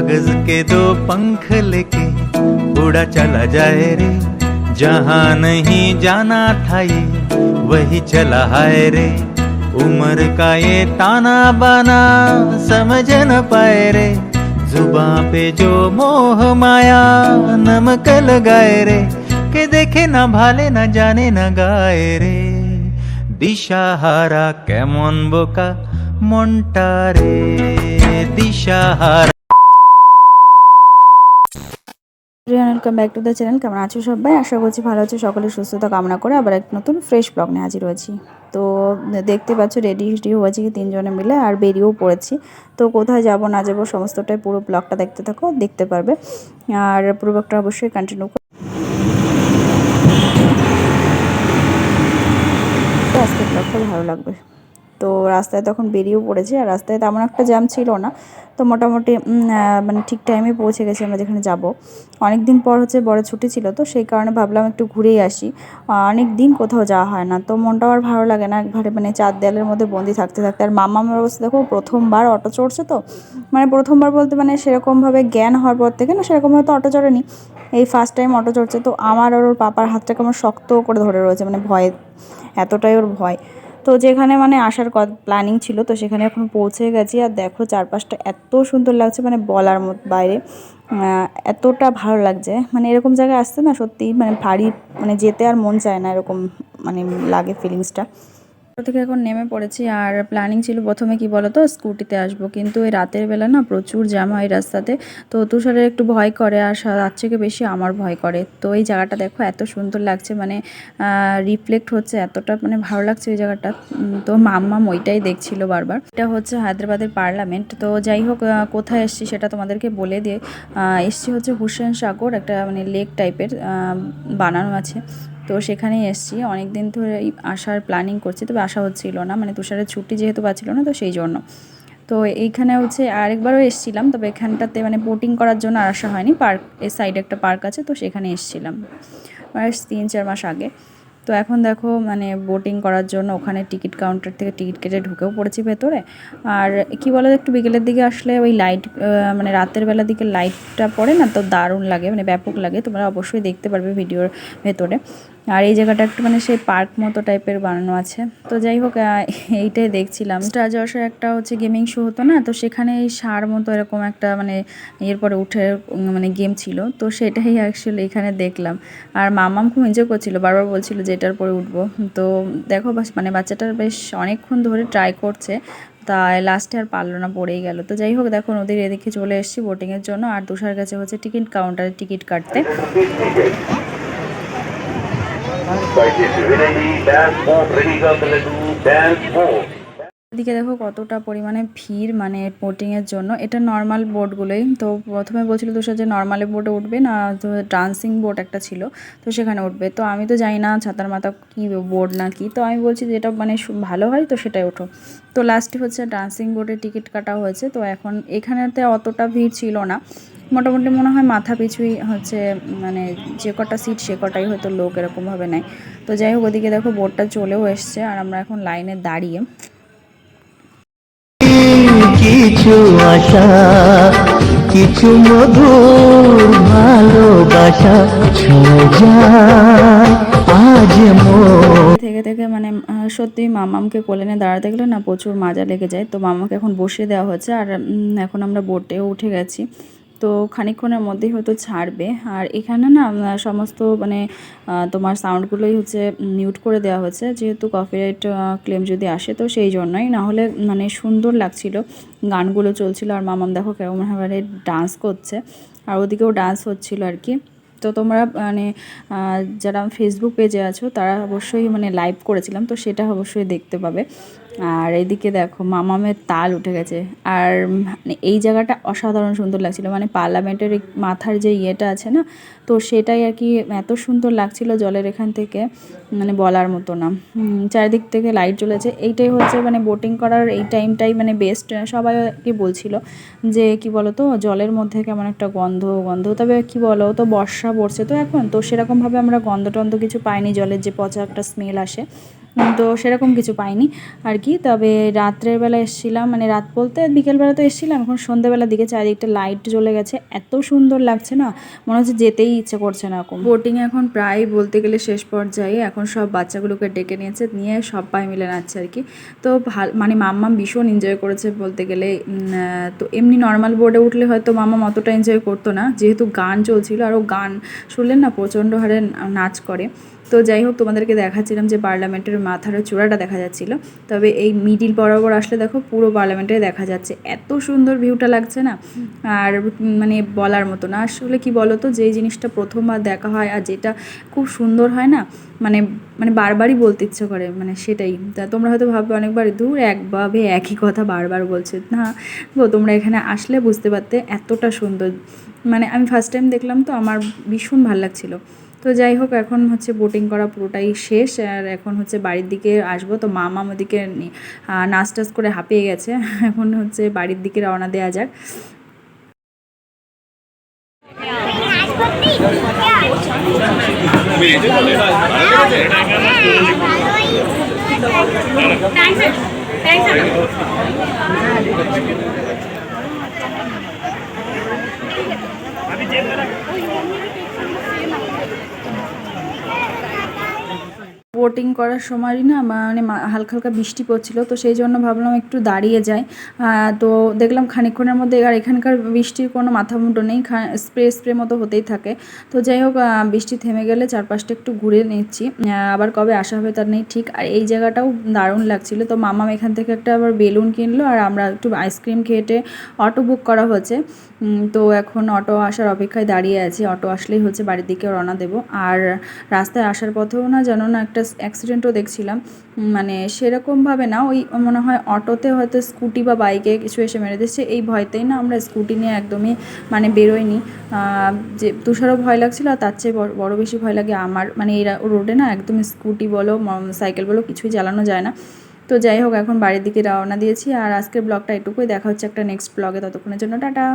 कागज के दो पंख लेके उड़ा चला जाए रे, जहाँ नहीं जाना था ये वही चला है रे। उम्र का ये ताना बाना समझ न पाए रे, जुबां पे जो मोह माया नमक लगाए रे, के देखे ना भाले ना जाने ना गाए रे। दिशाहारा केमन बोका মনটা রে দিশাহারা। Welcome back to the channel. কেমন আছো সবাই? আশা করছি ভালো আছো। সকলের সুস্থতা কামনা করে আবার এক নতুন ফ্রেশ ব্লগ নিয়ে হাজির হয়েছি। তো দেখতে পাচ্ছ রেডি হয়েছি তিনজনে মিলে আর বেরিয়েও পড়েছি। তো কোথায় যাব না যাব সমস্তটাই পুরো ব্লগটা দেখতে থাকো, দেখতে পারবে। আর পুরো ব্লগটা অবশ্যই কন্টিনিউ করো। আজকের ব্লগটা ভালো লাগবে। তো রাস্তায় তখন বেরিয়েও পড়েছি আর রাস্তায় তেমন একটা জ্যাম ছিল না। তো মোটামুটি মানে ঠিক টাইমে পৌঁছে গেছি আমরা যেখানে যাব। অনেক দিন পর হচ্ছে বড় ছুটি ছিল, তো সেই কারণে ভাবলাম একটু ঘুরেই আসি। অনেক দিন কোথাও যাওয়া হয় না, তো মনটাও আর ভালো লাগে না একবারে মানে চার দেয়ালের মধ্যে বন্দি থাকতে থাকতে। আর মামার অবস্থা দেখো, প্রথমবার অটো চড়ছে। তো মানে প্রথমবার বলতে মানে সেরকমভাবে জ্ঞান হওয়ার পর থেকে না সেরকম হয়তো অটো চড়েনি, এই ফার্স্ট টাইম অটো চড়ছে। তো আমার আর ওর পাপার হাতটাকে আমার শক্ত করে ধরে রয়েছে, মানে ভয়ে, এতটাই ওর ভয়। তো যেখানে মানে আসার প্ল্যানিং ছিল তো সেখানে এখন পৌঁছে গেছি। আর দেখো চারপাশটা এত সুন্দর লাগছে, মানে বলার মতো বাইরে, এতটা ভালো লাগছে। মানে এরকম জায়গায় আসতে না সত্যি মানে ভারী, মানে যেতে আর মন চায় না এরকম মানে লাগে ফিলিংসটা। থেকে এখন নেমে পড়েছি আর প্ল্যানিং ছিল প্রথমে কি বলতো স্কুটিতে আসবো, কিন্তু এই রাতের বেলা না প্রচুর জ্যাম হয় রাস্তাতে। তো তুষারের একটু ভয় করে আর তার থেকে বেশি আমার ভয় করে। তো এই জায়গাটা দেখো এত সুন্দর লাগছে, মানে রিফ্লেক্ট হচ্ছে, এতটা মানে ভালো লাগছে ওই জায়গাটা। তো মাম্মাম ওইটাই দেখছিল বারবার। এটা হচ্ছে হায়দ্রাবাদের পার্লামেন্ট। তো যাই হোক, কোথায় এসছি সেটা তোমাদেরকে বলে দিয়ে এসছি হচ্ছে হুসেন সাগর, একটা মানে লেক টাইপের বানানো আছে। তো সেখানেই এসেছি, অনেক দিন ধরে আসার প্ল্যানিং করছি, তবে আসা হচ্ছিল না, মানে তুষারের ছুটি যেহেতু পাচ্ছিল না, তো সেই জন্য। তো এইখানে হচ্ছে আরেকবারও এসেছিলাম, তবে এখানটাতে মানে বোটিং করার জন্য আর আসা হয়নি। পার্ক এর সাইডে একটা পার্ক আছে, তো সেখানে এসেছিলাম 3-4 মাস আগে। তো এখন দেখো মানে বোটিং করার জন্য ওখানে টিকিট কাউন্টার থেকে টিকিট কেটে ঢুকেও পড়েছি ভেতরে। আর কি বলো, একটু বিকেলের দিকে আসলে ওই লাইট, মানে রাতের বেলার দিকে লাইটটা পড়ে না, তো দারুণ লাগে, মানে ব্যাপক লাগে। তোমরা অবশ্যই দেখতে পারবে ভিডিওর ভেতরে। আর এই জায়গাটা একটু মানে সেই পার্ক মতো টাইপের বানানো আছে। তো যাই হোক, এইটাই দেখছিলাম। স্টার জলসায় একটা হচ্ছে গেমিং শো হতো না, তো সেখানে এই সার মতো এরকম একটা মানে এরপরে উঠে মানে গেম ছিল, তো সেটাই অ্যাকচুয়ালি এখানে দেখলাম। আর মামাম খুব এনজয় করছিল, বারবার বলছিল যে এটার পরে উঠবো। তো দেখো মানে বাচ্চাটার বেশ অনেকক্ষণ ধরে ট্রাই করছে, তাই লাস্টে আর পারলো না, পড়েই গেল। তো যাই হোক, দেখো নদীর এদিকে চলে এসেছি বোটিংয়ের জন্য। আর তুষার কাছে হচ্ছে টিকিট কাউন্টারে টিকিট কাটতে। এদিকে দেখো কতটা পরিমাণে ভিড় মানে বোটিংয়ের জন্য। এটা নর্মাল বোটগুলোই। তো প্রথমে বলছিল তুষার যে নর্মালি বোটে উঠবে না, তো ডান্সিং বোট একটা ছিল, তো সেখানে উঠবে। তো আমি তো জানি না ছাতার মাথা কী বোট না কি, তো আমি বলছি যেটা মানে ভালো হয় তো সেটাই ওঠো। তো লাস্টে হচ্ছে ডান্সিং বোটে টিকিট কাটা হয়েছে। তো এখন এখানেতে অতটা ভিড় ছিল না, মোটামুটি মনে হয় মাথা পিছুই হচ্ছে মানে যে কটা সিট সে কটাই হয়তো লোক এরকমভাবে নেয়। তো যাই হোক, ওদিকে দেখো বোটটা চলেও এসছে আর আমরা এখন লাইনে দাঁড়িয়ে। কিছু আশা, কিছু মধুর ভালোবাসা ছুঁয়ে যায় আজ থেকে থেকে মানে সত্যি মামামকে কোলে নিয়ে দাঁড়াতে গেলে না প্রচুর মাজা লেগে যায়। তো মামাকে এখন বসিয়ে দেওয়া হচ্ছে আর এখন আমরা বোটেও উঠে গেছি। তো খানিকক্ষণের মধ্যেই হয়তো ছাড়বে। আর এখানে না সমস্ত মানে তোমার সাউন্ডগুলোই হচ্ছে মিউট করে দেওয়া হয়েছে, যেহেতু কপিরাইট ক্লেম যদি আসে, তো সেই জন্যই। না হলে মানে সুন্দর লাগছিল, গানগুলো চলছিল আর মামাম দেখো কেমনভাবে ডান্স করছে আর ওদিকেও ডান্স হচ্ছিল আর কি। তো তোমরা মানে যারা ফেসবুক পেজে আছো তারা অবশ্যই মানে লাইভ করেছিলাম, তো সেটা অবশ্যই দেখতে পাবে। আর এইদিকে দেখো মামামের তাল উঠে গেছে। আর মানে এই জায়গাটা অসাধারণ সুন্দর লাগছিল, মানে পার্লামেন্টের মাথার যে ইয়েটা আছে না, তো সেটাই আর কি এত সুন্দর লাগছিল জলের এখান থেকে, মানে বলার মতো না। চারিদিক থেকে লাইট জ্বলেছে, এইটাই হচ্ছে মানে বোটিং করার এই টাইমটাই মানে বেস্ট। সবাইকে বলছিল যে কি বলো তো জলের মধ্যে কেমন একটা গন্ধ গন্ধ, তবে কি বলো তো বর্ষা পড়ছে তো এখন, তো সেরকমভাবে আমরা গন্ধ টন্ধ কিছু পাইনি, জলের যে পচা একটা স্মেল আসে তো সেরকম কিছু পাইনি আর কি। তবে রাত্রের বেলা এসেছিলাম, মানে রাত বলতে বিকেলবেলা তো এসেছিলাম, এখন সন্ধ্যেবেলার দিকে চারিদিকটা লাইট জ্বলে গেছে, এত সুন্দর লাগছে না, মনে হচ্ছে যেতেই ইচ্ছে করছে না। এখন বোটিং এখন প্রায় বলতে গেলে শেষ পর্যায়ে, এখন সব বাচ্চাগুলোকে ডেকে নিয়েছে, নিয়ে সবাই মিলে নাচছে আর কি। তো মানে মাম্মাম ভীষণ এনজয় করেছে বলতে গেলে। তো এমনি নর্মাল বোর্ডে উঠলে হয়তো মাম্মাম অতটা এনজয় করতো না, যেহেতু গান চলছিল, আর ও গান শুনলেন না প্রচণ্ড হারে নাচ করে। তো যাই হোক, তোমাদেরকে দেখাচ্ছিলাম যে পার্লামেন্টের মাথার চূড়াটা দেখা যাচ্ছিল, তবে এই মিডিল বরাবর আসলে দেখো পুরো পার্লামেন্টে দেখা যাচ্ছে, এত সুন্দর ভিউটা লাগছে না, আর মানে বলার মতো না। আসলে কি বলো তো, যেই জিনিসটা প্রথমবার দেখা হয় আর যেটা খুব সুন্দর হয় না, মানে মানে বারবারই বলতে ইচ্ছে করে, মানে সেটাই। তা তোমরা হয়তো ভাববে অনেকবার, দূর একভাবে একই কথা বারবার বলছে, না গো, তোমরা এখানে আসলে বুঝতে পারতে এতটা সুন্দর। মানে আমি ফার্স্ট টাইম দেখলাম, তো আমার ভীষণ ভালো লাগছিলো। তো যাই হোক, এখন হচ্ছে বোটিং করা পুরোটাই শেষ, আর এখন হচ্ছে বাড়ির দিকে আসবো। তো মামা ওদিকে নাচ টাচ করে হাঁপিয়ে গেছে, এখন হচ্ছে বাড়ির দিকে রওনা দেওয়া যাক। বোটিং করার সময়ই না মানে হালকা হালকা বৃষ্টি পড়ছিল, তো সেই জন্য ভাবলাম একটু দাঁড়িয়ে যাই। তো দেখলাম খানিকক্ষণের মধ্যে, আর এখানকার বৃষ্টির কোনো মাথা মুন্ডো নেই, স্প্রে স্প্রে মতো হতেই থাকে। তো যাই হোক, বৃষ্টি থেমে গেলে চারপাশটা একটু ঘুরে নিচ্ছি, আবার কবে আসা হবে তার নেই ঠিক। আর এই জায়গাটাও দারুণ লাগছিল। তো মামাম এখান থেকে একটা আবার বেলুন কিনলো, আর আমরা একটু আইসক্রিম খেয়ে অটো বুক করা হচ্ছে। তো এখন অটো আসার অপেক্ষায় দাঁড়িয়ে আছি, অটো আসলেই হচ্ছে বাড়ির দিকে রওনা দেবো। আর রাস্তায় আসার পথেও না জানো না একটা অ্যাক্সিডেন্টও দেখছিলাম, মানে সেরকমভাবে না, ওই মনে হয় অটোতে হয়তো স্কুটি বা বাইকে কিছু এসে মেরে দিচ্ছে, এই ভয়তেই না আমরা স্কুটি নিয়ে একদমই মানে বেরোইনি। যে তুষারও ভয় লাগছিলো, আর তার চেয়ে বড় বেশি ভয় লাগে আমার, মানে এই রোডে না একদম স্কুটি বলো সাইকেল বলো কিছুই চালানো যায় না। তো যাই হোক, এখন বাড়ির দিকে রওনা দিয়েছি, আর আজকের ব্লগটা এটুকুই, দেখা হচ্ছে একটা নেক্সট ব্লগে, ততক্ষণের জন্য টাটা।